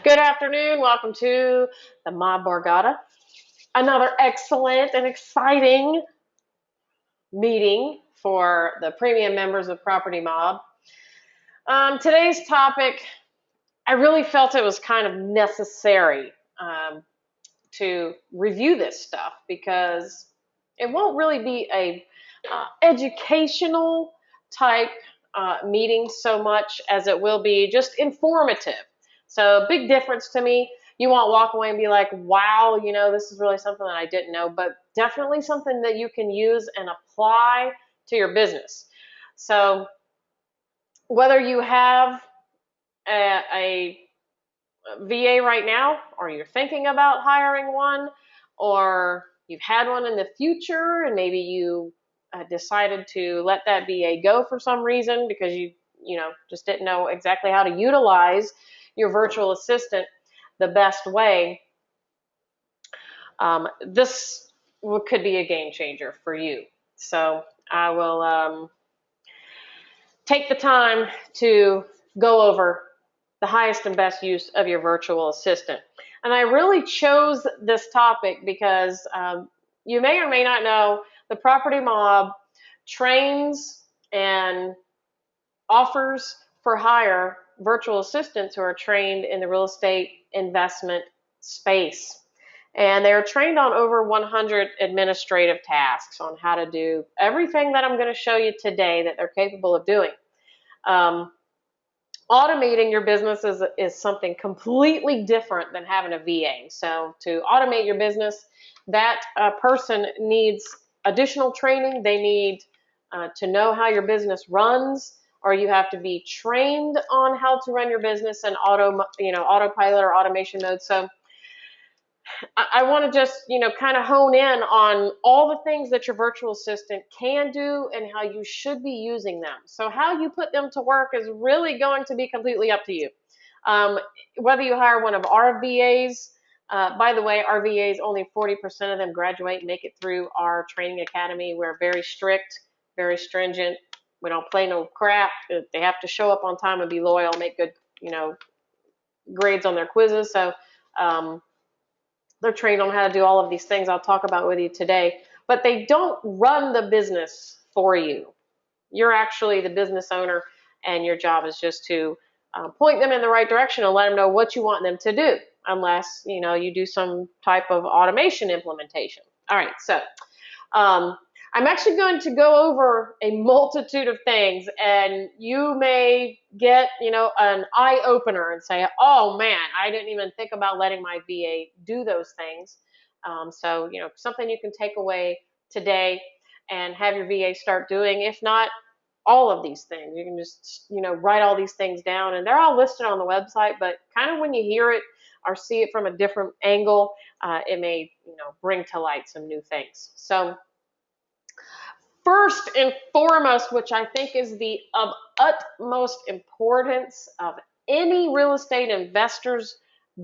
Good afternoon. Welcome to the Mob Borgata. Another excellent and exciting meeting for the premium members of Property Mob. Today's topic, I really felt it was kind of necessary to review this stuff because it won't really be a educational type meeting so much as it will be just informative. So big difference to me. You won't walk away and be like, wow, this is really something that I didn't know, but definitely something that you can use and apply to your business. So whether you have a VA right now, or you're thinking about hiring one, or you've had one in the future and maybe you decided to let that VA go for some reason because you just didn't know exactly how to utilize your virtual assistant the best way, this could be a game changer for you. So I will take the time to go over the highest and best use of your virtual assistant. And I really chose this topic because you may or may not know the Property Mob trains and offers for hire virtual assistants who are trained in the real estate investment space. And they're trained on over 100 administrative tasks on how to do everything that I'm going to show you today that they're capable of doing. Automating your business is something completely different than having a VA. So to automate your business, that person needs additional training. They need to know how your business runs, or you have to be trained on how to run your business in autopilot or automation mode. So I want to just, kind of hone in on all the things that your virtual assistant can do and how you should be using them. So how you put them to work is really going to be completely up to you. Whether you hire one of our VAs, by the way, our VAs, only 40% of them graduate and make it through our training academy. We're very strict, very stringent. We don't play no crap. They have to show up on time and be loyal, make good, grades on their quizzes. So, they're trained on how to do all of these things I'll talk about with you today, but they don't run the business for you. You're actually the business owner, and your job is just to point them in the right direction and let them know what you want them to do, unless you do some type of automation implementation. All right, so I'm actually going to go over a multitude of things, and you may get, an eye opener and say, oh man, I didn't even think about letting my VA do those things. So, something you can take away today and have your VA start doing, if not all of these things. You can just, write all these things down, and they're all listed on the website, but kind of when you hear it or see it from a different angle, it may, bring to light some new things. So, first and foremost, which I think is of utmost importance of any real estate investor's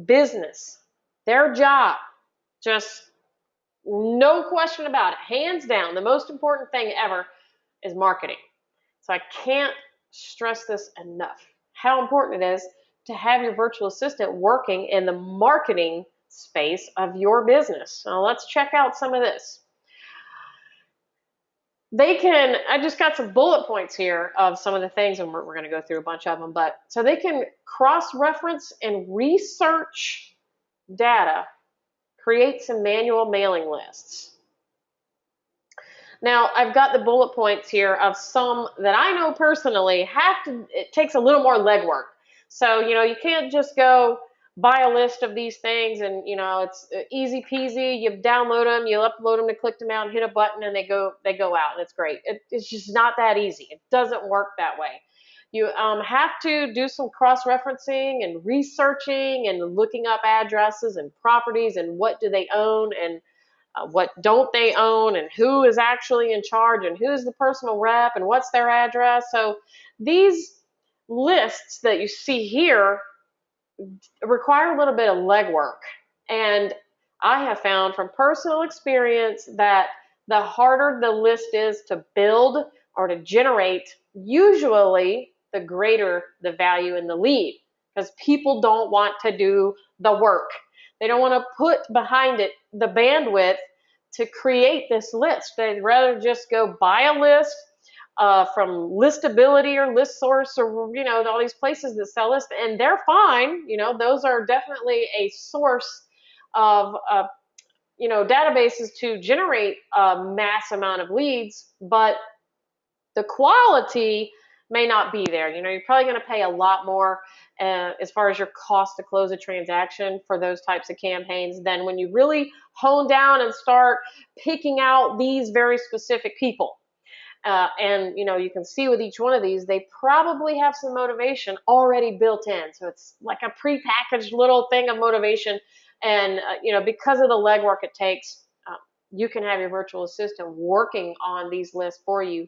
business, their job, just no question about it, hands down, the most important thing ever is marketing. So I can't stress this enough, how important it is to have your virtual assistant working in the marketing space of your business. Now let's check out some of this. I just got some bullet points here of some of the things, and we're going to go through a bunch of them, but so they can cross-reference and research data, create some manual mailing lists. Now, I've got the bullet points here of some that I know personally it takes a little more legwork. So, you can't just go buy a list of these things and, it's easy peasy. You download them, you upload them to Click Them Out, hit a button, and they go out, and it's great. It's just not that easy. It doesn't work that way. You have to do some cross-referencing and researching and looking up addresses and properties and what do they own and what don't they own and who is actually in charge and who's the personal rep and what's their address. So these lists that you see here require a little bit of legwork. And I have found from personal experience that the harder the list is to build or to generate, usually the greater the value in the lead. because people don't want to do the work. They don't want to put behind it the bandwidth to create this list. They'd rather just go buy a list from Listability or ListSource or, all these places that sell lists, and they're fine. Those are definitely a source of, databases to generate a mass amount of leads, but the quality may not be there. You're probably going to pay a lot more as far as your cost to close a transaction for those types of campaigns than when you really hone down and start picking out these very specific people. And you can see with each one of these, they probably have some motivation already built in. So it's like a prepackaged little thing of motivation. And because of the legwork it takes, you can have your virtual assistant working on these lists for you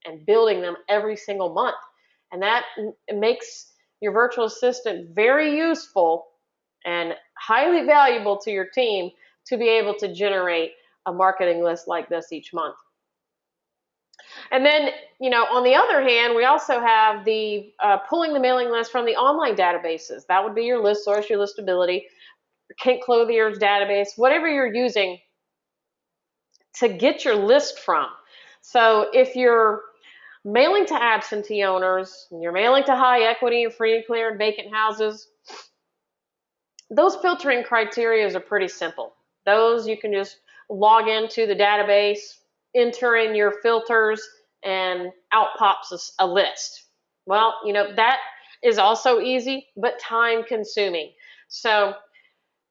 and building them every single month. And that makes your virtual assistant very useful and highly valuable to your team to be able to generate a marketing list like this each month. And then, on the other hand, we also have the pulling the mailing list from the online databases. That would be your ListSource, your Listability, your Kent Clothier's database, whatever you're using to get your list from. So if you're mailing to absentee owners, you're mailing to high equity and free and clear and vacant houses, those filtering criteria are pretty simple. Those you can just log into the database, enter in your filters, and out pops a list. Well, that is also easy, but time consuming. So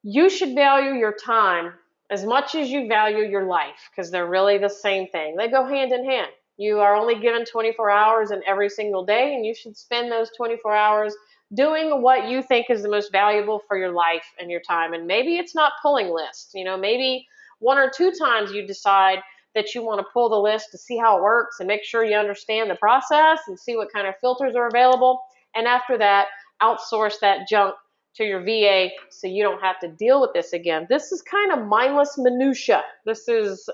you should value your time as much as you value your life, because they're really the same thing. They go hand in hand. You are only given 24 hours in every single day, and you should spend those 24 hours doing what you think is the most valuable for your life and your time. And maybe it's not pulling lists. Maybe 1 or 2 times you decide that you want to pull the list to see how it works and make sure you understand the process and see what kind of filters are available. And after that, outsource that junk to your VA so you don't have to deal with this again. This is kind of mindless minutia. This is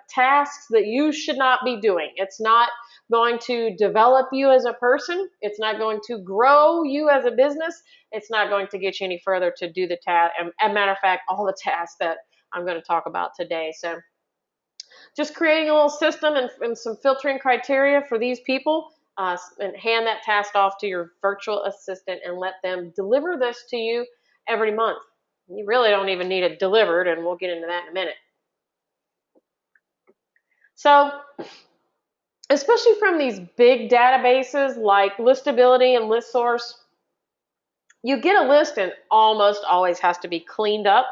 tasks that you should not be doing. It's not going to develop you as a person. It's not going to grow you as a business. It's not going to get you any further to do the task. As a matter of fact, all the tasks that I'm going to talk about today. So just creating a little system and some filtering criteria for these people, and hand that task off to your virtual assistant and let them deliver this to you every month. You really don't even need it delivered, and we'll get into that in a minute. So, especially from these big databases like Listability and ListSource, you get a list and almost always has to be cleaned up.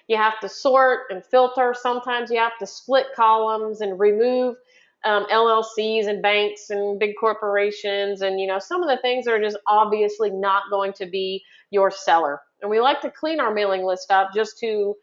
You have to sort and filter. Sometimes you have to split columns and remove LLCs and banks and big corporations, and some of the things are just obviously not going to be your seller. And we like to clean our mailing list up just to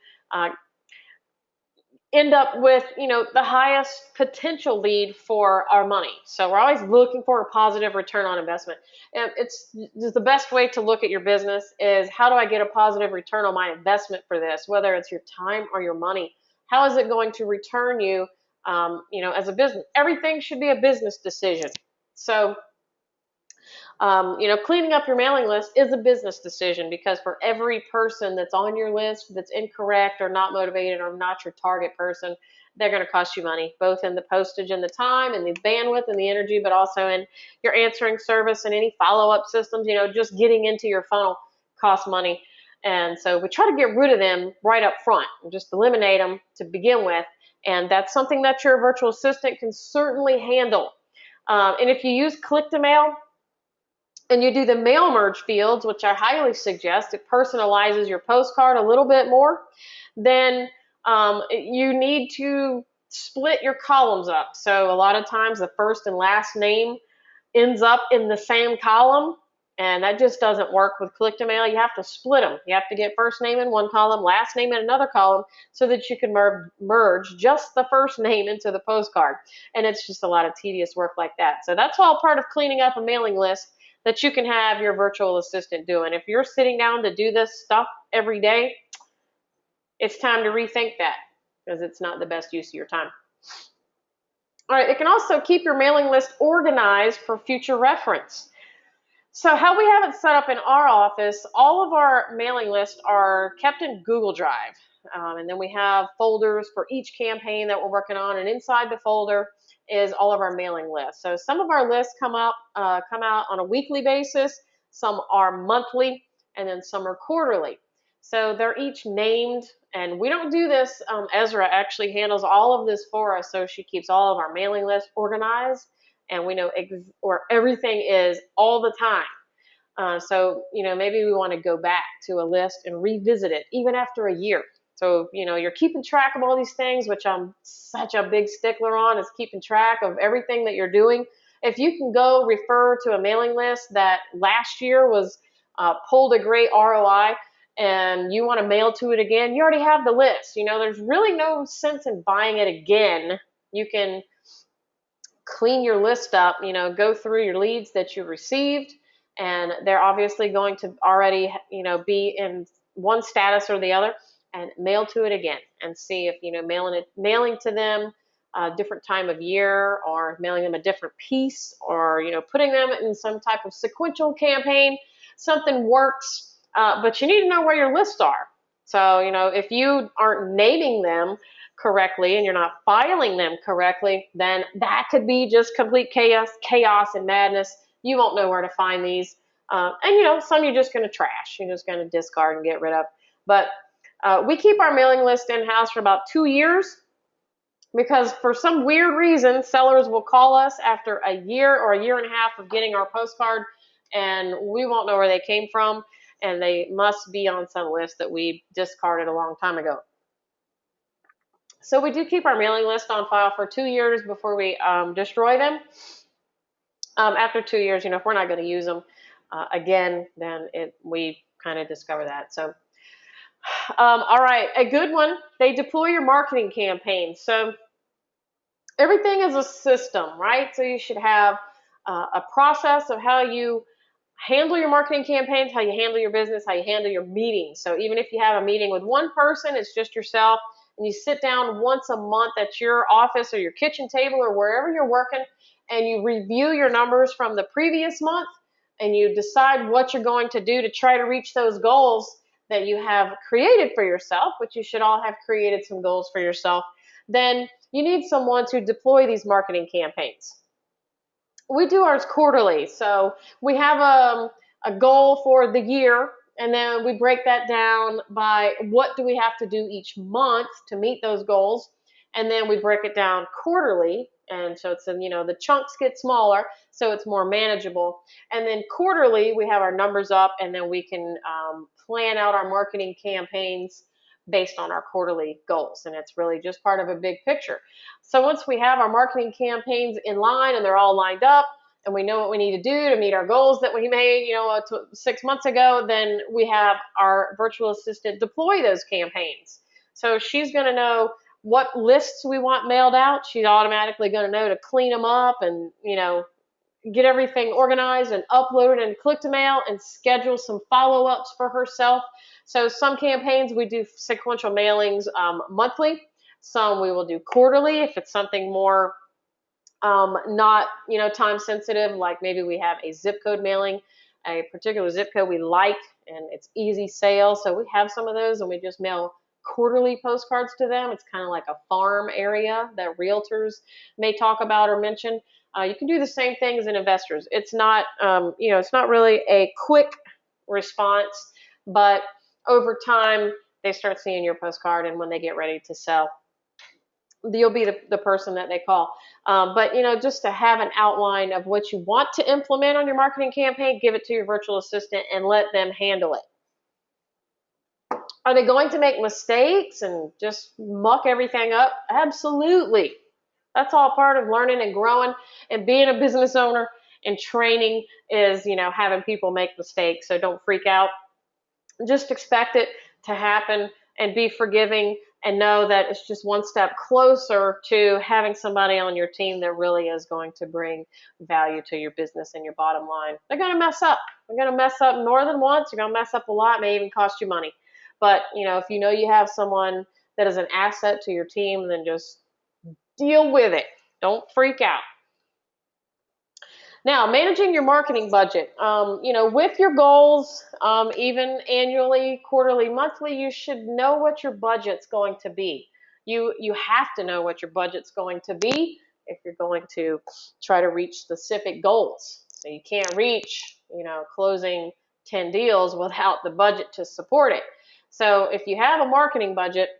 end up with the highest potential lead for our money. So we're always looking for a positive return on investment. And it's just the best way to look at your business is, how do I get a positive return on my investment for this, whether it's your time or your money? How is it going to return you as a business? Everything should be a business decision. So, cleaning up your mailing list is a business decision, because for every person that's on your list that's incorrect or not motivated or not your target person, they're going to cost you money, both in the postage and the time and the bandwidth and the energy, but also in your answering service and any follow-up systems. Just getting into your funnel costs money. And so we try to get rid of them right up front and just eliminate them to begin with. And that's something that your virtual assistant can certainly handle. And if you use click-to-mail and you do the mail merge fields, which I highly suggest, it personalizes your postcard a little bit more, then you need to split your columns up. So a lot of times the first and last name ends up in the same column, and that just doesn't work with click-to-mail. You have to split them. You have to get first name in one column, last name in another column, so that you can merge just the first name into the postcard. And it's just a lot of tedious work like that. So that's all part of cleaning up a mailing list that you can have your virtual assistant do. And if you're sitting down to do this stuff every day, it's time to rethink that, because it's not the best use of your time. All right, it can also keep your mailing list organized for future reference. So how we have it set up in our office, all of our mailing lists are kept in Google Drive. And then we have folders for each campaign that we're working on, and inside the folder is all of our mailing lists. So some of our lists come out on a weekly basis, some are monthly, and then some are quarterly. So they're each named, and we don't do this. Ezra actually handles all of this for us, so she keeps all of our mailing lists organized, and we know where everything is all the time. So, maybe we want to go back to a list and revisit it even after a year. So, you're keeping track of all these things, which I'm such a big stickler on, is keeping track of everything that you're doing. If you can go refer to a mailing list that last year was pulled a great ROI and you want to mail to it again, you already have the list. There's really no sense in buying it again. You can clean your list up, go through your leads that you received, and they're obviously going to already, be in one status or the other, and mail to it again and see if, mailing to them a different time of year, or mailing them a different piece, or, putting them in some type of sequential campaign. Something works, but you need to know where your lists are. So, if you aren't naming them correctly and you're not filing them correctly, then that could be just complete chaos and madness. You won't know where to find these. And some you're just going to trash. You're just going to discard and get rid of. But we keep our mailing list in-house for about 2 years, because for some weird reason, sellers will call us after a year or a year and a half of getting our postcard, and we won't know where they came from, and they must be on some list that we discarded a long time ago. So we do keep our mailing list on file for 2 years before we destroy them. After 2 years, if we're not going to use them again, then we kind of discover that. So, all right, a good one. They deploy your marketing campaigns. So everything is a system, right? So you should have a process of how you handle your marketing campaigns, how you handle your business, how you handle your meetings. So even if you have a meeting with one person, it's just yourself, and you sit down once a month at your office or your kitchen table or wherever you're working, and you review your numbers from the previous month, and you decide what you're going to do to try to reach those goals that you have created for yourself, which you should all have created some goals for yourself. Then you need someone to deploy these marketing campaigns. We do ours quarterly. So we have a goal for the year, and then we break that down by what do we have to do each month to meet those goals. And then we break it down quarterly. And so it's the chunks get smaller, so it's more manageable. And then quarterly, we have our numbers up, and then we can plan out our marketing campaigns based on our quarterly goals. And it's really just part of a big picture. So once we have our marketing campaigns in line and they're all lined up, and we know what we need to do to meet our goals that we made 6 months ago, then we have our virtual assistant deploy those campaigns. So she's going to know what lists we want mailed out. She's automatically going to know to clean them up and get everything organized and uploaded and click to mail, and schedule some follow-ups for herself. So some campaigns we do sequential mailings monthly. Some we will do quarterly if it's something more not time sensitive, like maybe we have a zip code mailing, a particular zip code we like, and it's easy sale. So we have some of those, and we just mail quarterly postcards to them. It's kind of like a farm area that realtors may talk about or mention. You can do the same thing as an investors. It's not, it's not really a quick response, but over time they start seeing your postcard, and when they get ready to sell, you'll be the person that they call. But just to have an outline of what you want to implement on your marketing campaign, give it to your virtual assistant and let them handle it. Are they going to make mistakes and just muck everything up? Absolutely. That's all part of learning and growing and being a business owner, and training is, having people make mistakes. So don't freak out. Just expect it to happen and be forgiving, and know that it's just one step closer to having somebody on your team that really is going to bring value to your business and your bottom line. They're going to mess up. They're going to mess up more than once. They're going to mess up a lot. It may even cost you money. But, if you have someone that is an asset to your team, then just deal with it. Don't freak out. Now, managing your marketing budget, with your goals, even annually, quarterly, monthly, you should know what your budget's going to be. You have to know what your budget's going to be if you're going to try to reach specific goals. So you can't reach, closing 10 deals without the budget to support it. So if you have a marketing budget,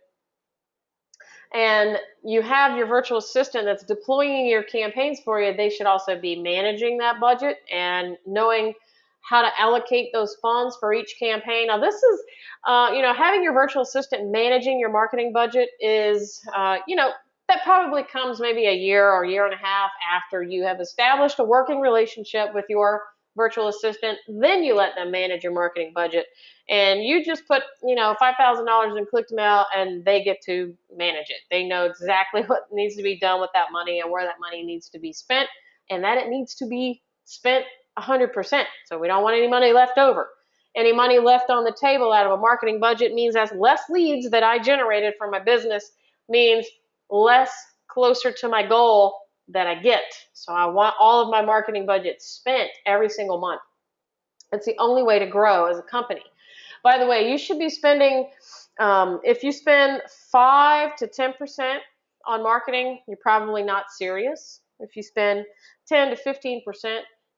and you have your virtual assistant that's deploying your campaigns for you, they should also be managing that budget and knowing how to allocate those funds for each campaign. Now, this is, having your virtual assistant managing your marketing budget is, that probably comes maybe a year or a year and a half after you have established a working relationship with your virtual assistant. Then you let them manage your marketing budget. And you just put, $5,000 in ClickMail, and they get to manage it. They know exactly what needs to be done with that money and where that money needs to be spent, and that it needs to be spent 100%. So we don't want any money left over. Any money left on the table out of a marketing budget means that's less leads that I generated for my business, means less closer to my goal that I get. So I want all of my marketing budget spent every single month. It's the only way to grow as a company. By the way, you should be spending, if you spend 5 to 10% on marketing, you're probably not serious. If you spend 10 to 15%,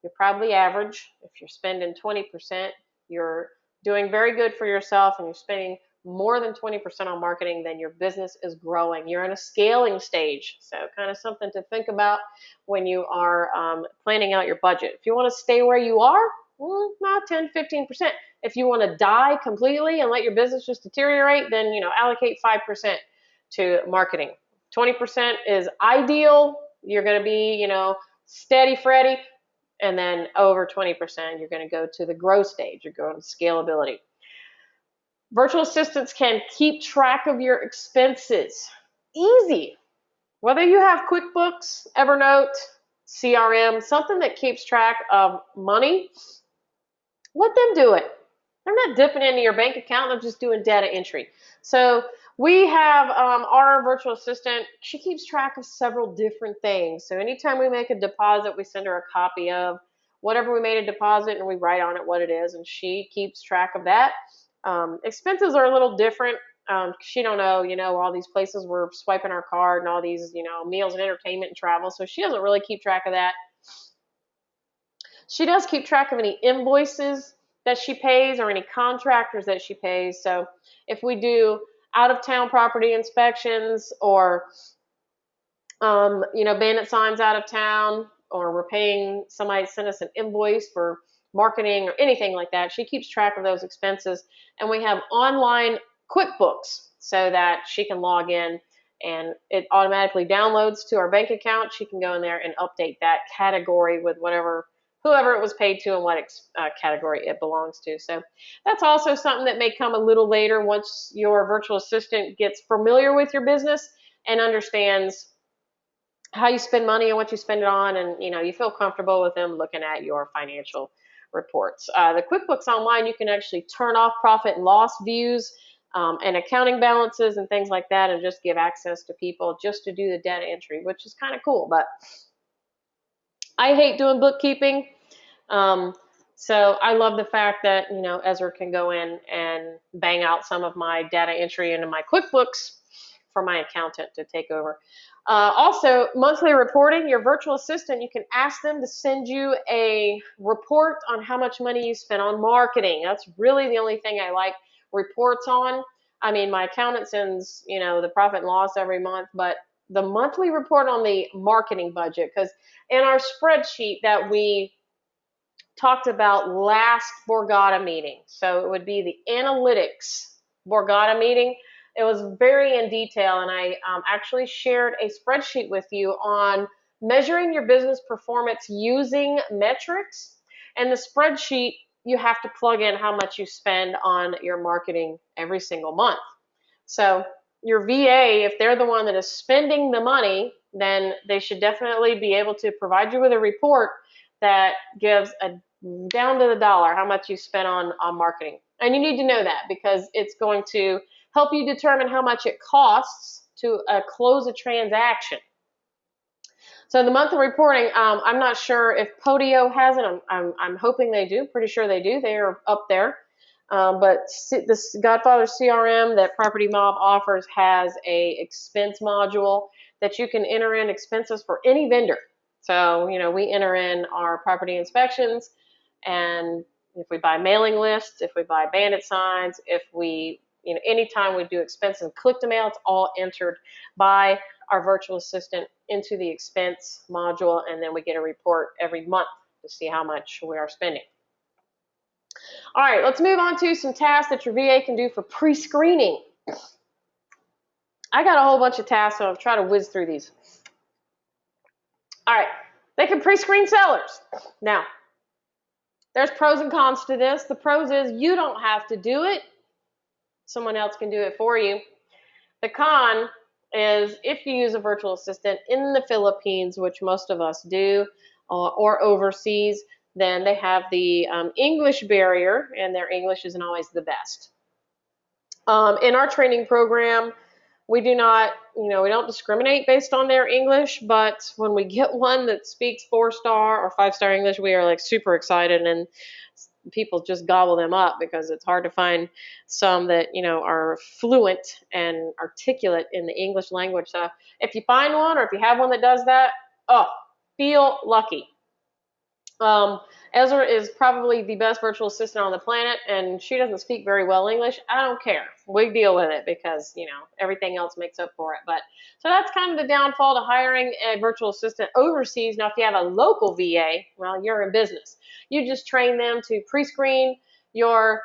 you're probably average. If you're spending 20%, you're doing very good for yourself, and you're spending more than 20% on marketing, then your business is growing. You're in a scaling stage. So kind of something to think about when you are planning out your budget. If you want to stay where you are, not 10, 15%. If you want to die completely and let your business just deteriorate, then, allocate 5% to marketing. 20% is ideal. You're going to be, steady Freddy. And then over 20%, you're going to go to the growth stage. You're going to scalability. Virtual assistants can keep track of your expenses. Easy. Whether you have QuickBooks, Evernote, CRM, something that keeps track of money, let them do it. They're not dipping into your bank account. They're just doing data entry. So we have our virtual assistant. She keeps track of several different things. So anytime we make a deposit, we send her a copy of whatever we made a deposit, and we write on it what it is, and she keeps track of that. Expenses are a little different. She don't know, all these places we're swiping our card and all these, meals and entertainment and travel. So she doesn't really keep track of that. She does keep track of any invoices that she pays or any contractors that she pays. So if we do out-of-town property inspections, or, bandit signs out of town, or we're paying somebody to send us an invoice for marketing or anything like that, she keeps track of those expenses. And we have online QuickBooks so that she can log in and it automatically downloads to our bank account. She can go in there and update that category with whoever it was paid to and what category it belongs to. So that's also something that may come a little later once your virtual assistant gets familiar with your business and understands how you spend money and what you spend it on, and you feel comfortable with them looking at your financial reports. The QuickBooks Online, you can actually turn off profit and loss views and accounting balances and things like that, and just give access to people just to do the data entry, which is kind of cool. But I hate doing bookkeeping, so I love the fact that Ezra can go in and bang out some of my data entry into my QuickBooks for my accountant to take over. Also, monthly reporting. Your virtual assistant, you can ask them to send you a report on how much money you spent on marketing. That's really the only thing I like reports on. I mean, my accountant sends, the profit and loss every month, but the monthly report on the marketing budget, because in our spreadsheet that we talked about last Borgata meeting, so it would be the analytics Borgata meeting, it was very in detail, and I actually shared a spreadsheet with you on measuring your business performance using metrics. And the spreadsheet, you have to plug in how much you spend on your marketing every single month. So your VA, if they're the one that is spending the money, then they should definitely be able to provide you with a report that gives down to the dollar how much you spent on marketing. And you need to know that, because it's going to help you determine how much it costs to close a transaction. So the monthly reporting, I'm not sure if Podio has it. I'm hoping they do. Pretty sure they do. They are up there. But this Godfather CRM that Property Mob offers has a expense module that you can enter in expenses for any vendor. So, we enter in our property inspections, and if we buy mailing lists, if we buy bandit signs, if we, anytime we do expenses and click to mail, it's all entered by our virtual assistant into the expense module, and then we get a report every month to see how much we are spending. All right, let's move on to some tasks that your VA can do for pre-screening. I got a whole bunch of tasks, so I'll try to whiz through these. All right, they can pre-screen sellers. Now, there's pros and cons to this. The pros is you don't have to do it. Someone else can do it for you. The con is if you use a virtual assistant in the Philippines, which most of us do, or overseas, then they have the English barrier, and their English isn't always the best. In our training program, we do not, we don't discriminate based on their English, but when we get one that speaks 4-star or 5-star English, we are like super excited, and people just gobble them up because it's hard to find some that, are fluent and articulate in the English language. So if you find one, or if you have one that does that, feel lucky. Ezra is probably the best virtual assistant on the planet, and she doesn't speak very well English. I don't care. We deal with it because, everything else makes up for it. But so that's kind of the downfall to hiring a virtual assistant overseas. Now, if you have a local VA, well, you're in business. You just train them to pre-screen your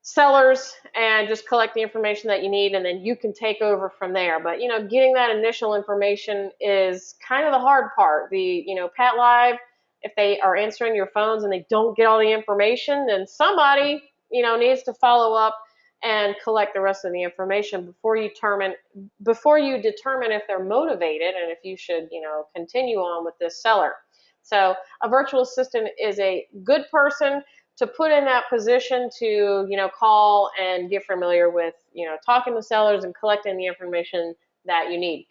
sellers and just collect the information that you need, and then you can take over from there. But, getting that initial information is kind of the hard part. The, Pat Live, if they are answering your phones and they don't get all the information, then somebody, needs to follow up and collect the rest of the information before you determine if they're motivated and if you should, continue on with this seller. So a virtual assistant is a good person to put in that position to, call and get familiar with, talking to sellers and collecting the information that you need.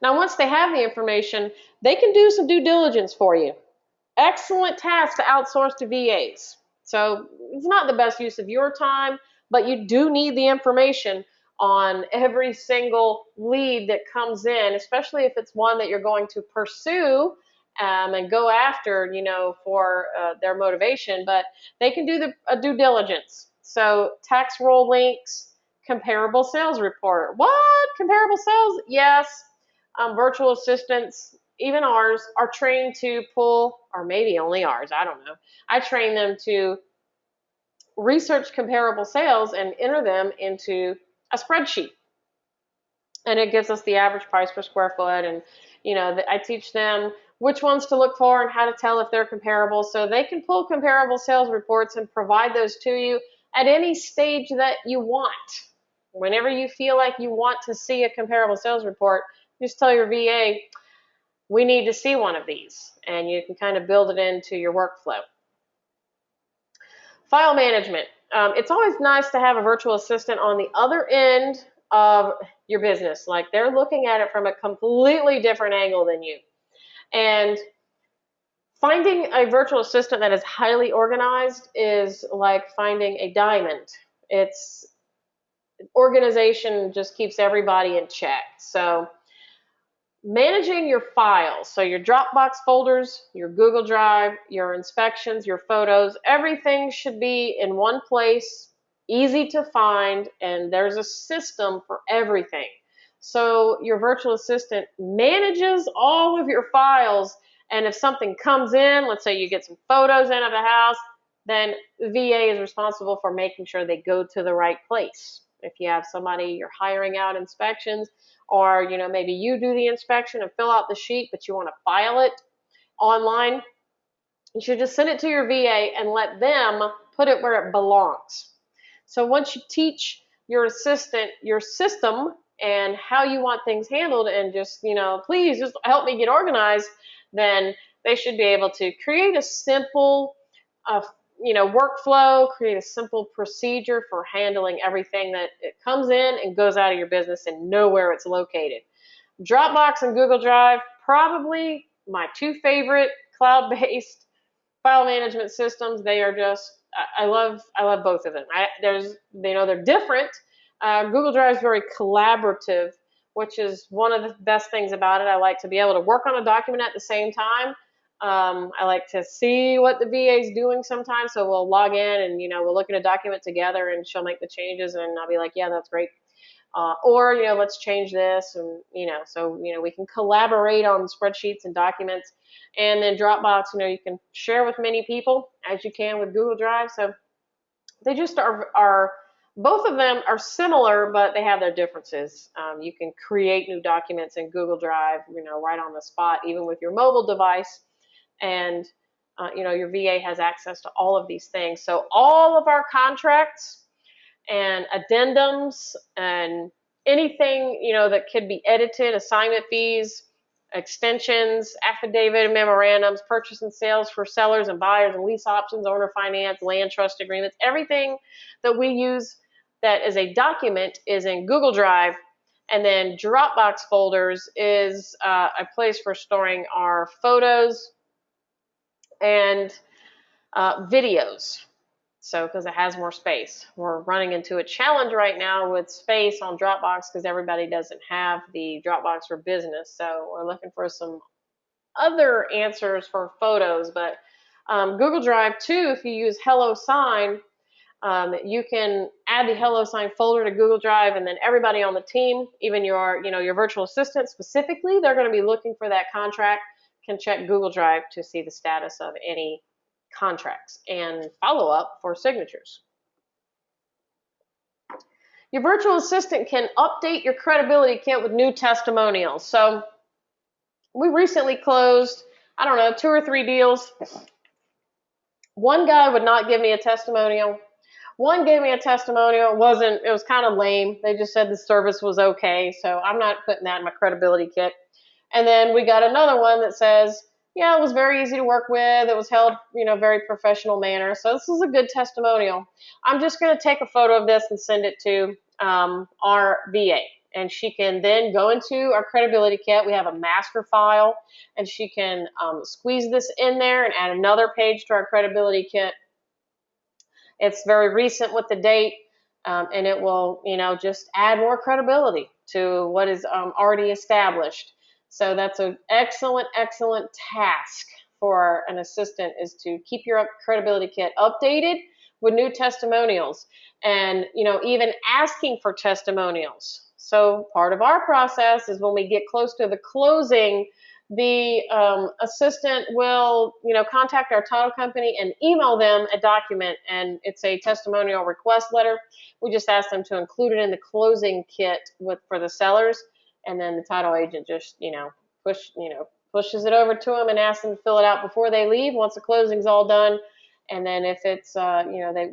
Now, once they have the information, they can do some due diligence for you. Excellent task to outsource to VAs. So it's not the best use of your time, but you do need the information on every single lead that comes in, especially if it's one that you're going to pursue and go after, for their motivation. But they can do the due diligence. So tax roll links, comparable sales report. What? Comparable sales? Yes. Virtual assistants, even ours, are trained to pull, or maybe only ours, I don't know. I train them to research comparable sales and enter them into a spreadsheet. And it gives us the average price per square foot, and I teach them which ones to look for and how to tell if they're comparable, so they can pull comparable sales reports and provide those to you at any stage that you want. Whenever you feel like you want to see a comparable sales report, just tell your VA, we need to see one of these, and you can kind of build it into your workflow. File management. It's always nice to have a virtual assistant on the other end of your business. Like, they're looking at it from a completely different angle than you. And finding a virtual assistant that is highly organized is like finding a diamond. Organization just keeps everybody in check. So managing your files, so your Dropbox folders, your Google Drive, your inspections, your photos, everything should be in one place, easy to find, and there's a system for everything. So your virtual assistant manages all of your files, and if something comes in, let's say you get some photos in of the house, then the VA is responsible for making sure they go to the right place. If you have somebody you're hiring out inspections, or maybe you do the inspection and fill out the sheet, but you want to file it online, you should just send it to your VA and let them put it where it belongs. So once you teach your assistant your system and how you want things handled, and just please just help me get organized, then they should be able to create a simple workflow, create a simple procedure for handling everything that it comes in and goes out of your business and know where it's located. Dropbox and Google Drive, probably my two favorite cloud-based file management systems. They are just, I love both of them. They're different. Google Drive is very collaborative, which is one of the best things about it. I like to be able to work on a document at the same time. I like to see what the VA is doing sometimes, so we'll log in and we'll look at a document together, and she'll make the changes, and I'll be like, yeah, that's great. Or let's change this, and so we can collaborate on spreadsheets and documents. And then Dropbox, you can share with many people as you can with Google Drive. So they just are both of them are similar, but they have their differences. You can create new documents in Google Drive, right on the spot, even with your mobile device. And your VA has access to all of these things. So all of our contracts and addendums and anything that could be edited, assignment fees, extensions, affidavit and memorandums, purchase and sales for sellers and buyers and lease options, owner finance, land trust agreements, everything that we use that is a document is in Google Drive. And then Dropbox folders is a place for storing our photos and videos. So, because it has more space. We're running into a challenge right now with space on Dropbox because everybody doesn't have the Dropbox for Business. So we're looking for some other answers for photos. But Google Drive too, if you use HelloSign, you can add the HelloSign folder to Google Drive, and then everybody on the team, even your virtual assistant specifically, they're going to be looking for that contract, can check Google Drive to see the status of any contracts and follow up for signatures. Your virtual assistant can update your credibility kit with new testimonials. So we recently closed, 2 or 3 deals. One guy would not give me a testimonial. One gave me a testimonial. It was kind of lame. They just said the service was okay. So I'm not putting that in my credibility kit. And then we got another one that says, yeah, it was very easy to work with. It was held, very professional manner. So this is a good testimonial. I'm just going to take a photo of this and send it to our VA. And she can then go into our credibility kit. We have a master file, and she can squeeze this in there and add another page to our credibility kit. It's very recent with the date, and it will, just add more credibility to what is already established. So that's an excellent, excellent task for an assistant, is to keep your credibility kit updated with new testimonials, and even asking for testimonials. So part of our process is when we get close to the closing, the assistant will contact our title company and email them a document, and it's a testimonial request letter. We just ask them to include it in the closing kit for the sellers. And then the title agent just, pushes it over to them and asks them to fill it out before they leave once the closing's all done. And then if it's,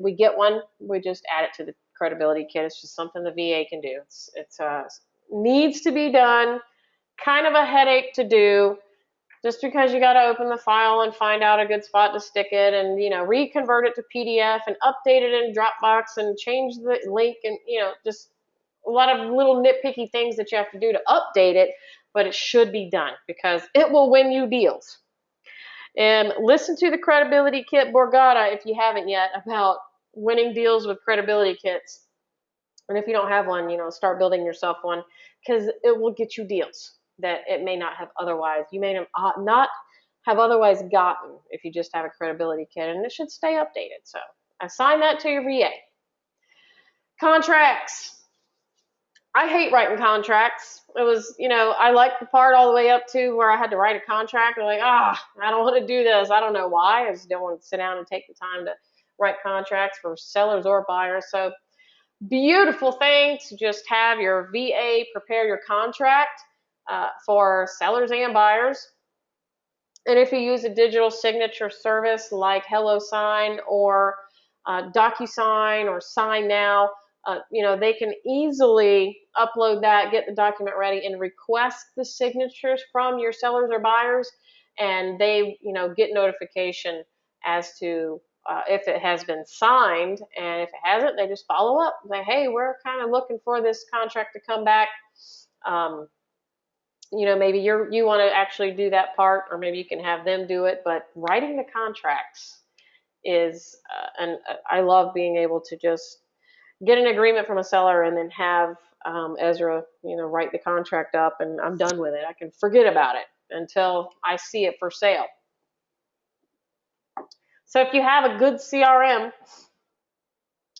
we get one, we just add it to the credibility kit. It's just something the VA can do. It's needs to be done. Kind of a headache to do, just because you got to open the file and find out a good spot to stick it, and reconvert it to PDF and update it in Dropbox and change the link, and just a lot of little nitpicky things that you have to do to update it, but it should be done because it will win you deals. And listen to the credibility kit Borgata if you haven't yet, about winning deals with credibility kits. And if you don't have one, start building yourself one, because it will get you deals that it may not have otherwise. You may not have otherwise gotten if you just have a credibility kit, and it should stay updated. So assign that to your VA. Contracts. I hate writing contracts. It was, I liked the part all the way up to where I had to write a contract. I'm like, I don't want to do this. I don't know why. I just don't want to sit down and take the time to write contracts for sellers or buyers. So beautiful thing to just have your VA prepare your contract for sellers and buyers. And if you use a digital signature service like HelloSign or DocuSign or Sign Now, they can easily upload that, get the document ready, and request the signatures from your sellers or buyers, and they, get notification as to if it has been signed, and if it hasn't, they just follow up. Say, hey, we're kind of looking for this contract to come back. maybe you want to actually do that part, or maybe you can have them do it. But writing the contracts is, and I love being able to just get an agreement from a seller and then have Ezra, write the contract up, and I'm done with it. I can forget about it until I see it for sale. So if you have a good CRM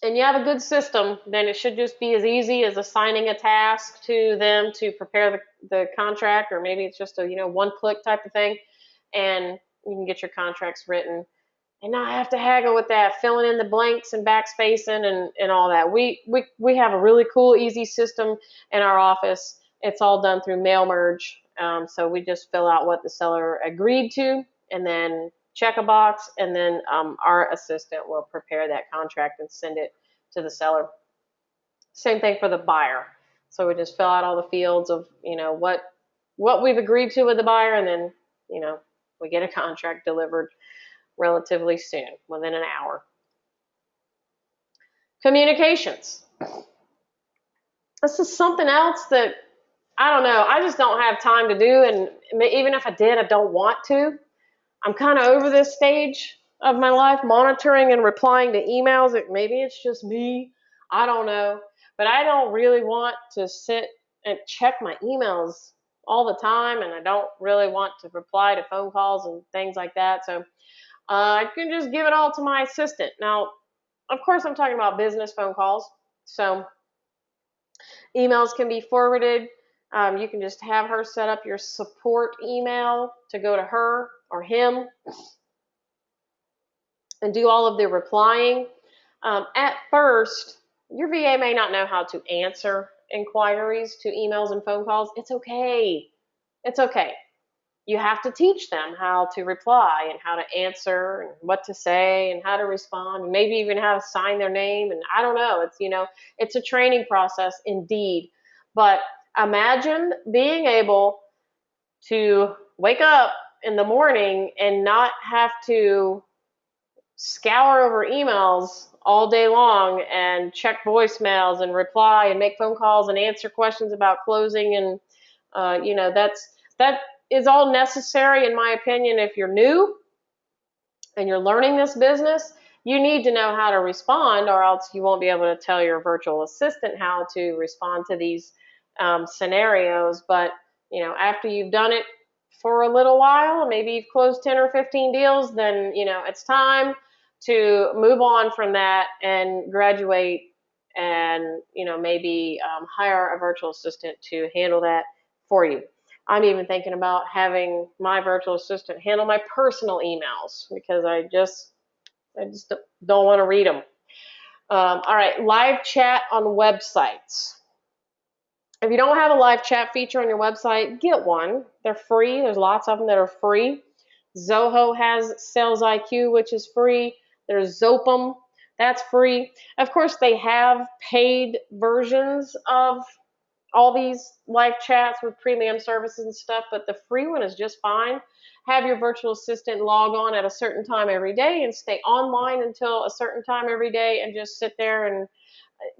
and you have a good system, then it should just be as easy as assigning a task to them to prepare the contract, or maybe it's just a one-click type of thing, and you can get your contracts written and not have to haggle with that, filling in the blanks and backspacing and all that. We have a really cool, easy system in our office. It's all done through mail merge. So we just fill out what the seller agreed to, and then check a box, and then our assistant will prepare that contract and send it to the seller. Same thing for the buyer. So we just fill out all the fields of what we've agreed to with the buyer, and then we get a contract delivered relatively soon, within an hour. Communications. This is something else that I don't know. I just don't have time to do, and even if I did, I don't want to. I'm kind of over this stage of my life, monitoring and replying to emails. Maybe it's just me. I don't know. But I don't really want to sit and check my emails all the time, and I don't really want to reply to phone calls and things like that. So I can just give it all to my assistant. Now, of course, I'm talking about business phone calls. So emails can be forwarded. You can just have her set up your support email to go to her or him and do all of the replying. At first, your VA may not know how to answer inquiries to emails and phone calls. It's okay. It's okay. You have to teach them how to reply and how to answer and what to say and how to respond, and maybe even how to sign their name. And I don't know. It's a training process indeed. But imagine being able to wake up in the morning and not have to scour over emails all day long and check voicemails and reply and make phone calls and answer questions about closing. And that is all necessary, in my opinion. If you're new and you're learning this business, you need to know how to respond, or else you won't be able to tell your virtual assistant how to respond to these scenarios. But after you've done it for a little while, maybe you've closed 10 or 15 deals, then it's time to move on from that and graduate, and maybe hire a virtual assistant to handle that for you. I'm even thinking about having my virtual assistant handle my personal emails, because I just don't want to read them. All right, live chat on websites. If you don't have a live chat feature on your website, get one. They're free. There's lots of them that are free. Zoho has Sales IQ, which is free. There's Zopum, that's free. Of course, they have paid versions of all these live chats with premium services and stuff, but the free one is just fine. Have your virtual assistant log on at a certain time every day and stay online until a certain time every day, and just sit there, and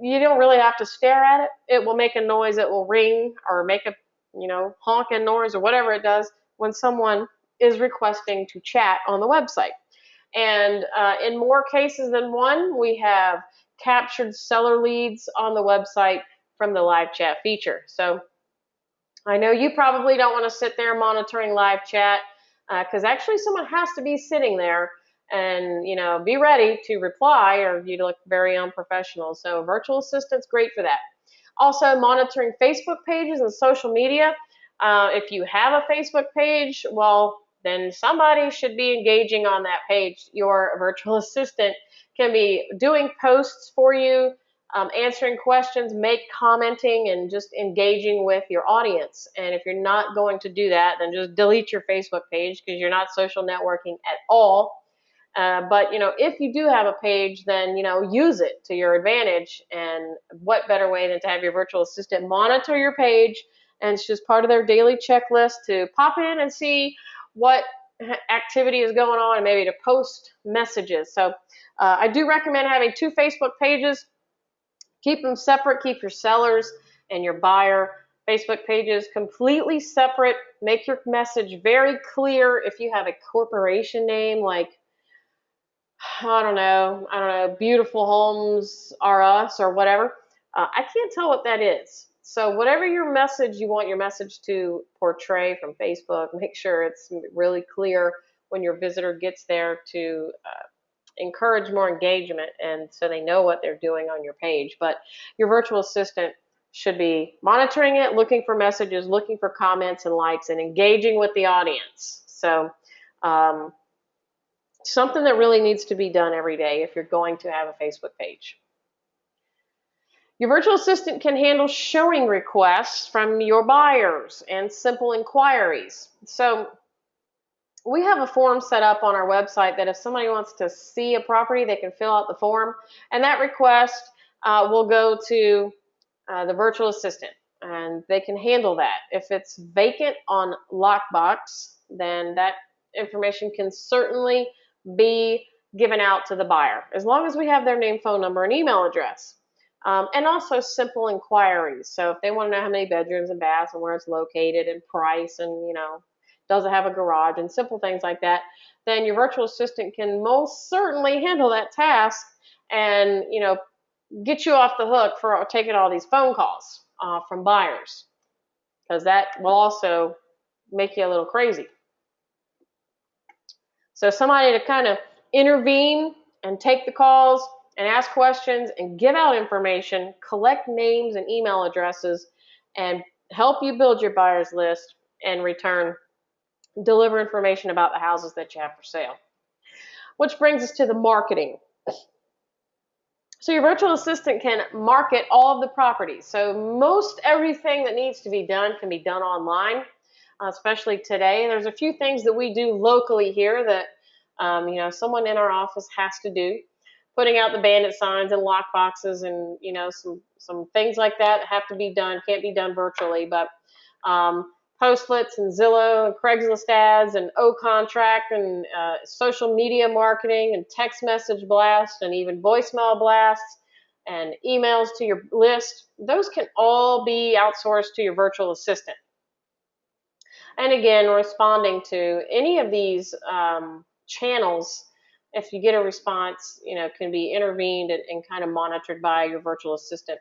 you don't really have to stare at it. It will make a noise, it will ring or make a honking noise or whatever it does when someone is requesting to chat on the website. And in more cases than one, we have captured seller leads on the website from the live chat feature. So I know you probably don't want to sit there monitoring live chat, because actually someone has to be sitting there and be ready to reply, or you look very unprofessional. So virtual assistant's great for that. Also, monitoring Facebook pages and social media. If you have a Facebook page, well, then somebody should be engaging on that page. Your virtual assistant can be doing posts for you, answering questions, commenting, and just engaging with your audience. And if you're not going to do that, then just delete your Facebook page, because you're not social networking at all. But if you do have a page, then use it to your advantage. And what better way than to have your virtual assistant monitor your page, and it's just part of their daily checklist to pop in and see what activity is going on, and maybe to post messages. So I do recommend having 2 Facebook pages. Keep them separate. Keep your sellers and your buyer Facebook pages completely separate. Make your message very clear. If you have a corporation name like, I don't know, Beautiful Homes Are Us or whatever, I can't tell what that is. So whatever your message you want your message to portray from Facebook, make sure it's really clear when your visitor gets there to encourage more engagement and so they know what they're doing on your page. But your virtual assistant should be monitoring it, looking for messages, looking for comments and likes, and engaging with the audience. So something that really needs to be done every day if you're going to have a Facebook page. Your virtual assistant can handle showing requests from your buyers and simple inquiries. So we have a form set up on our website that if somebody wants to see a property, they can fill out the form, and that request will go to the virtual assistant, and they can handle that. If it's vacant on lockbox, then that information can certainly be given out to the buyer, as long as we have their name, phone number, and email address. And also simple inquiries. So if they want to know how many bedrooms and baths and where it's located and price and, does it have a garage and simple things like that, then your virtual assistant can most certainly handle that task and, get you off the hook for taking all these phone calls from buyers, because that will also make you a little crazy. So somebody to kind of intervene and take the calls and ask questions and give out information, collect names and email addresses, and help you build your buyer's list, and return deliver information about the houses that you have for sale. Which brings us to the marketing. So your virtual assistant can market all of the properties. So most everything that needs to be done can be done online, especially today. There's a few things that we do locally here that someone in our office has to do. Putting out the bandit signs and lock boxes and some things like that have to be done, can't be done virtually, but Postlets and Zillow and Craigslist ads and O-Contract and social media marketing and text message blasts and even voicemail blasts and emails to your list, those can all be outsourced to your virtual assistant. And again, responding to any of these channels, if you get a response, can be intervened and kind of monitored by your virtual assistant.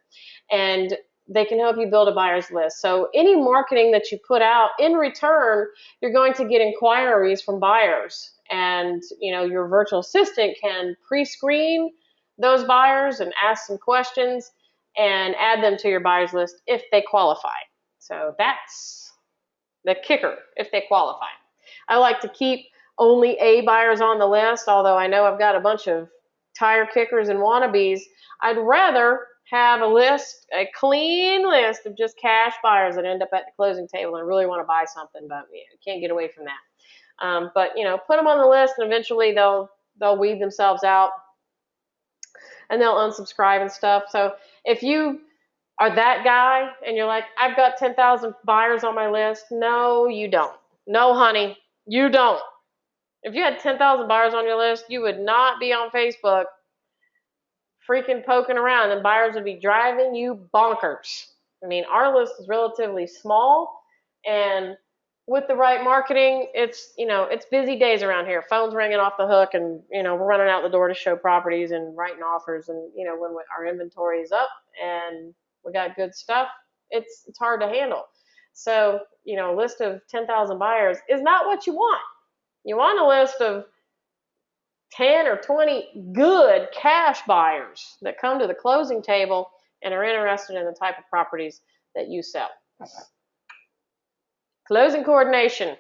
And they can help you build a buyer's list. So any marketing that you put out, in return, you're going to get inquiries from buyers. And your virtual assistant can pre-screen those buyers and ask some questions and add them to your buyer's list if they qualify. So that's the kicker, if they qualify. I like to keep only A buyers on the list, although I know I've got a bunch of tire kickers and wannabes. I'd rather have a clean list of just cash buyers that end up at the closing table and really want to buy something, but can't get away from that. But put them on the list, and eventually they'll weed themselves out and they'll unsubscribe and stuff. So if you are that guy and you're like, I've got 10,000 buyers on my list, no, you don't. No, honey, you don't. If you had 10,000 buyers on your list, you would not be on Facebook freaking poking around, and buyers would be driving you bonkers. I mean, our list is relatively small, and with the right marketing, it's busy days around here. Phones ringing off the hook, and we're running out the door to show properties and writing offers, and when our inventory is up and we got good stuff, it's hard to handle. So a list of 10,000 buyers is not what you want. You want a list of 10 or 20 good cash buyers that come to the closing table and are interested in the type of properties that you sell. Closing coordination.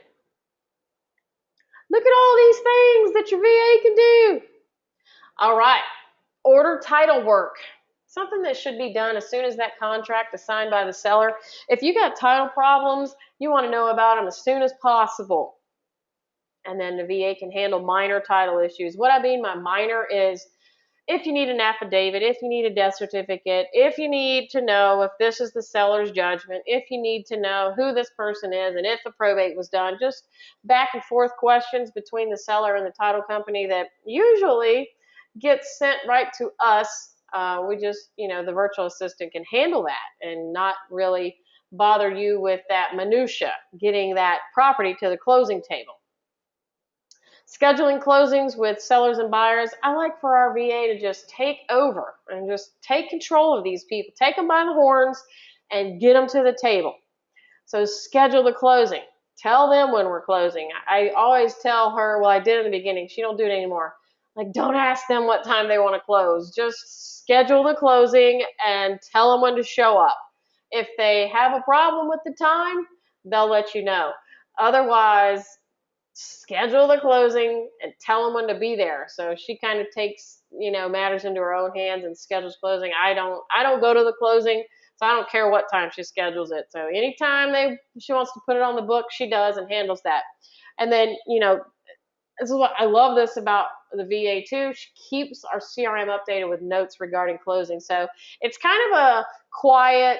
Look at all these things that your VA can do. All right, order title work. Something that should be done as soon as that contract is signed by the seller. If you got title problems, you want to know about them as soon as possible. And then the VA can handle minor title issues. What I mean by minor is if you need an affidavit, if you need a death certificate, if you need to know if this is the seller's judgment, if you need to know who this person is, and if the probate was done, just back and forth questions between the seller and the title company that usually gets sent right to us. We just, the virtual assistant can handle that and not really bother you with that minutia, getting that property to the closing table. Scheduling closings with sellers and buyers. I like for our VA to just take over and just take control of these people, take them by the horns and get them to the table. So schedule the closing. Tell them when we're closing. I always tell her, well, I did in the beginning. She don't do it anymore. Like, don't ask them what time they want to close. Just schedule the closing and tell them when to show up. If they have a problem with the time, they'll let you know. Otherwise, schedule the closing and tell them when to be there. So she kind of takes, matters into her own hands and schedules closing. I don't go to the closing, so I don't care what time she schedules it. So anytime she wants to put it on the book, she does and handles that. And then, this is what I love this about the VA too. She keeps our CRM updated with notes regarding closing. So it's kind of a quiet,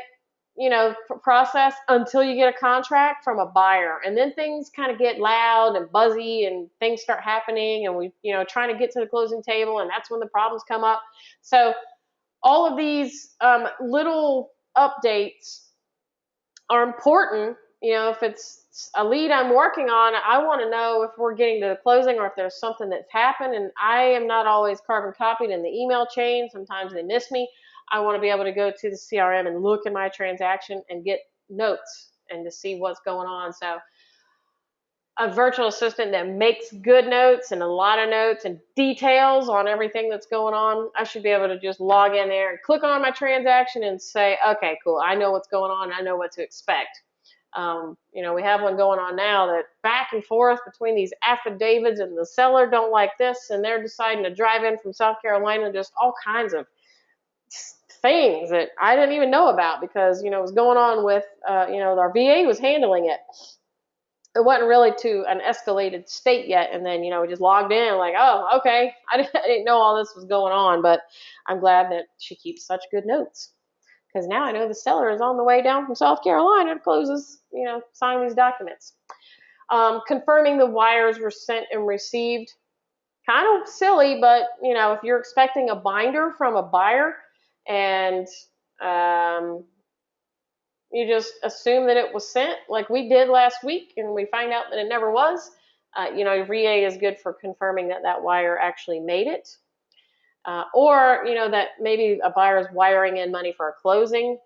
process until you get a contract from a buyer. And then things kind of get loud and buzzy and things start happening and we, trying to get to the closing table, and that's when the problems come up. So all of these little updates are important. If it's a lead I'm working on, I want to know if we're getting to the closing or if there's something that's happened, and I am not always carbon copied in the email chain. Sometimes they miss me. I want to be able to go to the CRM and look at my transaction and get notes and to see what's going on. So a virtual assistant that makes good notes and a lot of notes and details on everything that's going on, I should be able to just log in there and click on my transaction and say, okay, cool, I know what's going on, I know what to expect. We have one going on now that back and forth between these affidavits and the seller don't like this and they're deciding to drive in from South Carolina, just all kinds of things that I didn't even know about because, it was going on with, our VA was handling it. It wasn't really to an escalated state yet, and then, we just logged in like, oh, okay, I didn't know all this was going on, but I'm glad that she keeps such good notes because now I know the seller is on the way down from South Carolina to close sign these documents. Confirming the wires were sent and received. Kind of silly, but, if you're expecting a binder from a buyer and you just assume that it was sent like we did last week and we find out that it never was, VA is good for confirming that that wire actually made it. Or, that maybe a buyer is wiring in money for a closing.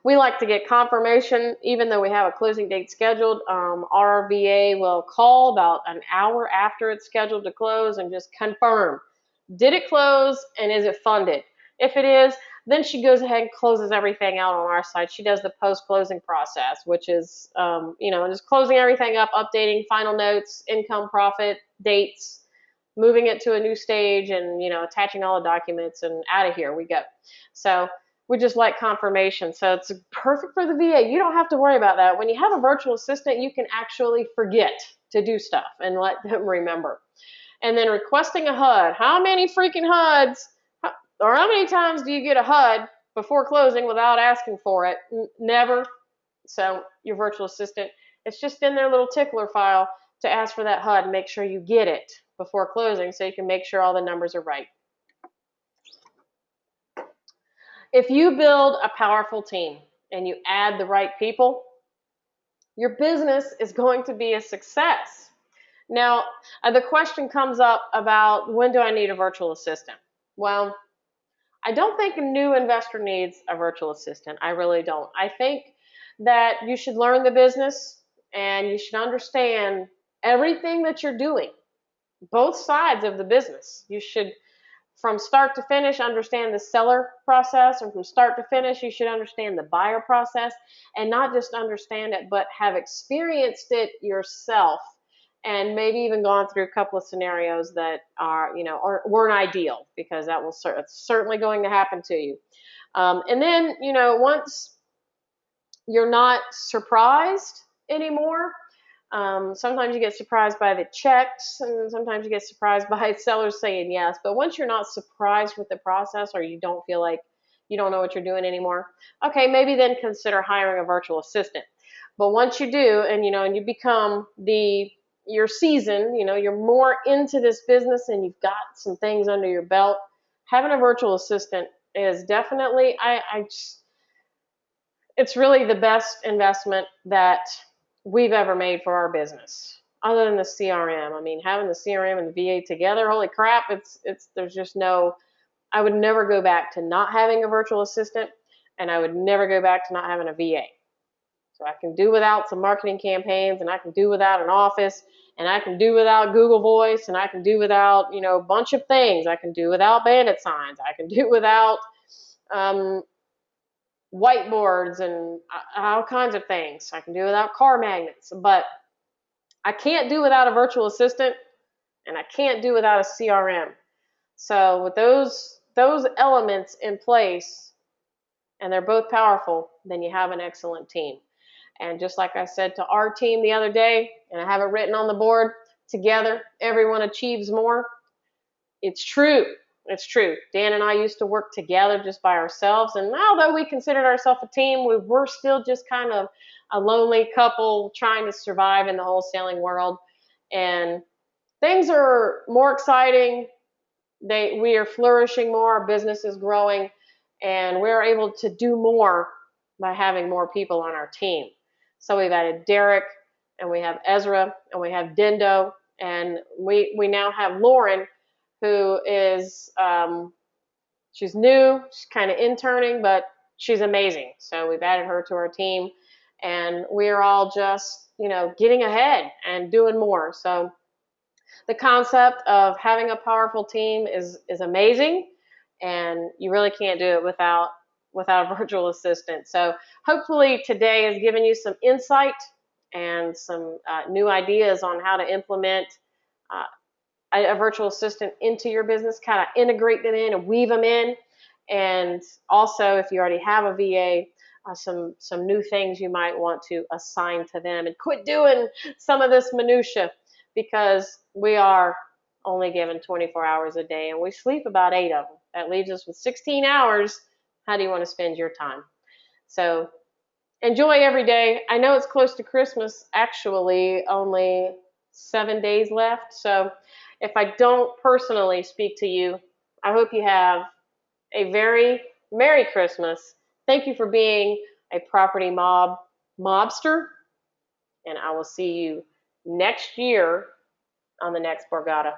We like to get confirmation, even though we have a closing date scheduled. Our VA will call about an hour after it's scheduled to close and just confirm. Did it close and is it funded? If it is, then she goes ahead and closes everything out on our side. She does the post-closing process, which is, just closing everything up, updating final notes, income, profit, dates, moving it to a new stage, and, attaching all the documents, and out of here we go. So we just like confirmation. So it's perfect for the VA. You don't have to worry about that. When you have a virtual assistant, you can actually forget to do stuff and let them remember. And then requesting a HUD. How many freaking HUDs, or how many times do you get a HUD before closing without asking for it? Never. So your virtual assistant, it's just in their little tickler file to ask for that HUD and make sure you get it before closing so you can make sure all the numbers are right. If you build a powerful team and you add the right people, your business is going to be a success. Now, the question comes up about when do I need a virtual assistant? Well, I don't think a new investor needs a virtual assistant. I really don't. I think that you should learn the business and you should understand everything that you're doing, both sides of the business. You should, from start to finish, understand the seller process, and from start to finish, you should understand the buyer process, and not just understand it, but have experienced it yourself, and maybe even gone through a couple of scenarios that are, weren't ideal, because that will it's certainly going to happen to you. And then, once you're not surprised anymore, sometimes you get surprised by the checks, and sometimes you get surprised by sellers saying yes. But once you're not surprised with the process, or you don't feel like you don't know what you're doing anymore, okay, maybe then consider hiring a virtual assistant. But once you do, and and you become you're seasoned, you're more into this business and you've got some things under your belt, having a virtual assistant is definitely, it's really the best investment that we've ever made for our business, other than the CRM. I mean, having the CRM and the VA together, holy crap, there's just no, I would never go back to not having a virtual assistant, and I would never go back to not having a VA. So I can do without some marketing campaigns, and I can do without an office, and I can do without Google Voice, and I can do without, a bunch of things. I can do without bandit signs. I can do without whiteboards and all kinds of things. I can do without car magnets, but I can't do without a virtual assistant, and I can't do without a CRM. So with those elements in place, and they're both powerful, then you have an excellent team. And just like I said to our team the other day, and I have it written on the board, together everyone achieves more. It's true. It's true. Dan and I used to work together just by ourselves, and although we considered ourselves a team, we were still just kind of a lonely couple trying to survive in the wholesaling world. And things are more exciting. We are flourishing more. Our business is growing, and we're able to do more by having more people on our team. So we've added Derek, and we have Ezra, and we have Dindo, and we now have Lauren, who is, she's new, she's kind of interning, but she's amazing. So we've added her to our team, and we're all just, getting ahead and doing more. So the concept of having a powerful team is amazing, and you really can't do it without a virtual assistant. So hopefully today has given you some insight and some new ideas on how to implement a virtual assistant into your business, kind of integrate them in and weave them in. And also, if you already have a VA, some new things you might want to assign to them, and quit doing some of this minutia, because we are only given 24 hours a day, and we sleep about 8 of them. That leaves us with 16 hours. How do you want to spend your time? So enjoy every day. I know it's close to Christmas, actually only 7 days left. So if I don't personally speak to you, I hope you have a very Merry Christmas. Thank you for being a property mobster, and I will see you next year on the next Borgata.